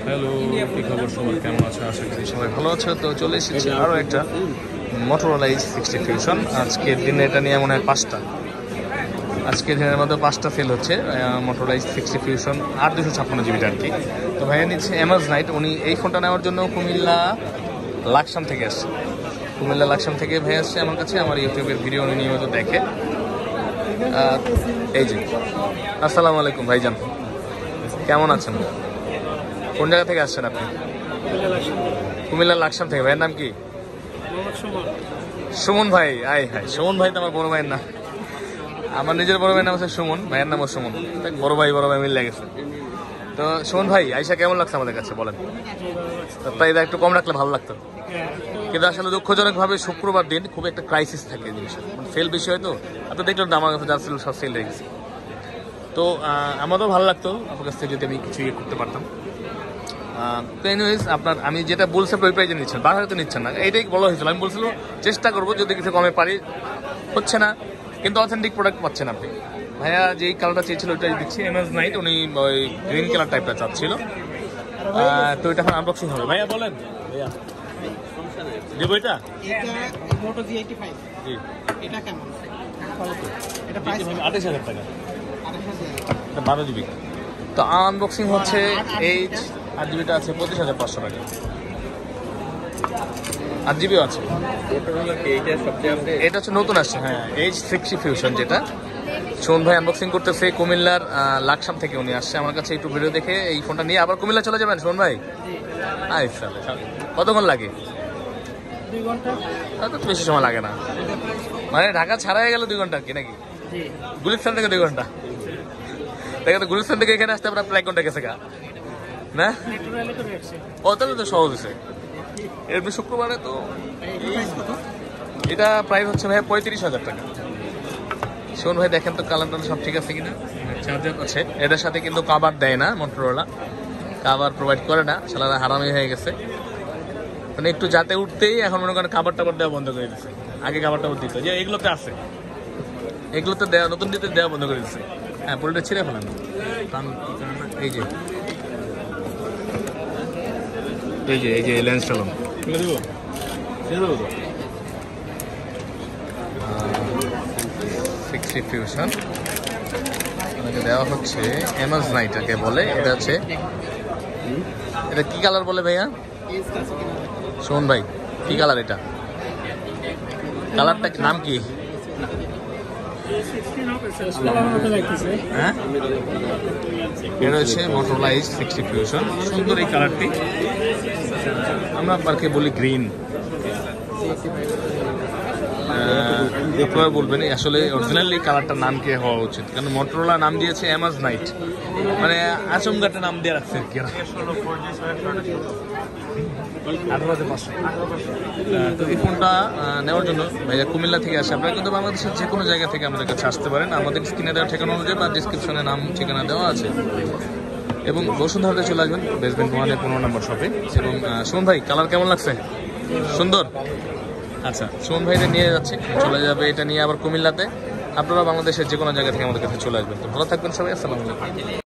Hello, কি খবর সবার? কেমন আছে? আশা করি সবাই ভালো আছে। তো চলে এসেছি আরও একটা মোটরোলা H60 ফিউশন। আজকের দিনে এটা নিয়ে মনে হয় আজকের দিনের মধ্যে 5টা সেল হচ্ছে মোটরোলা H60 ফিউশন 8/256 GB আর কি। তো ভাইয়া নিচ্ছে এমএস নাইট। উনি এই ফোনটা নেওয়ার জন্য কুমিল্লা লাকসাম থেকে আসছে। কুমিল্লা লাকসাম থেকে ভাই আসছে আমার কাছে। আমার ইউটিউবের ভিডিও উনি নিয়মিত দেখে। এই যে, আসসালামু আলাইকুম ভাইজান, কেমন আছেন? কোন জায়গা থেকে আসছেন আপনি? কুমিল্লা লাকসাম থেকে। ভাইয়ের নাম কি? সুমন ভাই। আয় হায়, সুমন ভাই তো আমার বড় ভাইয়ের নাম। আমার নিজের বড় ভাইয়ের নাম হচ্ছে সুমন, ভাইয়ের নামও সুমন। বড় ভাই মিলে গেছে। তো সুমন ভাই, আইসা কেমন লাগছে আমাদের কাছে বলেন? প্রাইস একটু কম রাখলে ভালো লাগতো, কিন্তু আসলে দুঃখজনকভাবে শুক্রবার দিন খুব একটা ক্রাইসিস থাকে জিনিসের, সেল বেশি হয়। তো আপনি দেখলেন আমার কাছে যা ছিল সব সেল হয়ে গেছে। তো আমারও ভালো লাগতো আপনার কাছ থেকে যদি আমি কিছু ইয়ে করতে পারতাম। তো এনিওয়েজ, আপনার আমি যেটা বলছি ওই প্রাইজে নিচ্ছেন, বাসায় তো নিচ্ছেন না, এইটাই বলা হয়েছিল। আমি বলছিল চেষ্টা করবো যদি কিছু কমে পারি, হচ্ছে না, কিন্তু অথেন্টিক প্রোডাক্ট পাচ্ছেন আপনি। ভাইয়া যেই কালারটা চেয়েছিল ওইটাই দিচ্ছি, এমএস নাইট। উনি ওই গ্রিন কালার টাইপটা চাচ্ছিল। তো এটা এখন আনবক্সিং হবে। ভাইয়া বলেন, ভাইয়া দেবো এটা? মোটো G85 জি, এটা কেমন? এটা প্রাইস 28,000 টাকা, 12 GB। তো আনবক্সিং হচ্ছে এইচ 8 GB আছে 25,500 টাকা। 8 GB আছে। এটা হচ্ছে নতুন আসছে, হ্যাঁ, H60 ফিউশন যেটা। সোহন ভাই আনবক্সিং করতেছে কুমিল্লার লাকসাম থেকে। উনি আসছে আমার কাছে একটু ভিডিও দেখে এই ফোনটা নিয়ে আবার কুমিল্লা চলে যাবেন সোহন ভাই? আচ্ছা, কতক্ষণ লাগে? 2 ঘন্টা। তো বেশি সময় লাগে না, মানে ঢাকা ছাড়া হয়ে গেল 2 ঘন্টা কি নাকি? গুলিস্তান থেকে 2 ঘন্টা। দেখে তো গুলিস্তান থেকে এখানে আসতে আপনার প্রায় 1 ঘন্টা গেছে গা না? ও তাহলে তো সহজ হয়েছে। এমনি শুক্রবারে তো এটা প্রাইস হচ্ছে ভাই 35,000 টাকা। শোন ভাই, দেখেন তো কালার সব ঠিক আছে কিনা। চার্জার আছে এটার সাথে, কিন্তু কাভার দেয় না মোটরোলা, কাভার প্রোভাইড করে না। সালারা হারামি হয়ে গেছে, মানে একটু যাতে উঠতেই এখন মনে করেন কাভার টাভার দেওয়া বন্ধ করে দিচ্ছে। আগে কাভার টাভার দিত, যে এগুলোতে আছে, এগুলোতে দেওয়া, নতুন দিতে দেওয়া বন্ধ করে দিচ্ছে। হ্যাঁ, পুরোটা ছিঁড়ে ফেলেন। এই যে এই যে লেন্স চালাম দেবো, দেবো তো 60 ফিউশন আমাকে দেওয়া হচ্ছে এমএস নাইটকে বলে। এটা হচ্ছে, এটা কি কালার বলে ভাইয়া? শোন ভাই, কি কালার এটা? কালারটা নাম কি? হ্যাঁ, এটা হচ্ছে মোটরোলা H60 ফিউশন। সুন্দর এই কালারটি, আমরা পার্কে বলি গ্রিন। আপনারা বলবেন আসলে অরিজিনালি কালারটার নাম কি হওয়া উচিত, কারণ মোটরোলা নাম দিয়েছে এমএস নাইট, মানে আচমকাটা নাম দিয়ে রাখছে আর কি। 18,500। তো এই ফোনটা নেওয়ার জন্য ভাইয়া কুমিল্লা থেকে আসে। আপনারা কিন্তু বাংলাদেশের যে কোনো জায়গা থেকে আমাদের কাছে আসতে পারেন। আমাদের স্ক্রিনে দেওয়া ঠিকানা অনুযায়ী বা ডিসক্রিপশনে নাম ঠিকানা দেওয়া আছে, এবং বসুন্ধরাতে চলে আসবেন বেসমেন্ট 1-এর 15 নম্বর শপে। এবং সুমন ভাই, কালার কেমন লাগছে? সুন্দর। আচ্ছা, সুমন ভাইদের নিয়ে যাচ্ছে, চলে যাবে এটা নিয়ে আবার কুমিল্লাতে। আপনারা বাংলাদেশের যে কোনো জায়গা থেকে আমাদের কাছে চলে আসবেন। তো ভালো থাকবেন সবাই, আসসালামু আলাইকুম।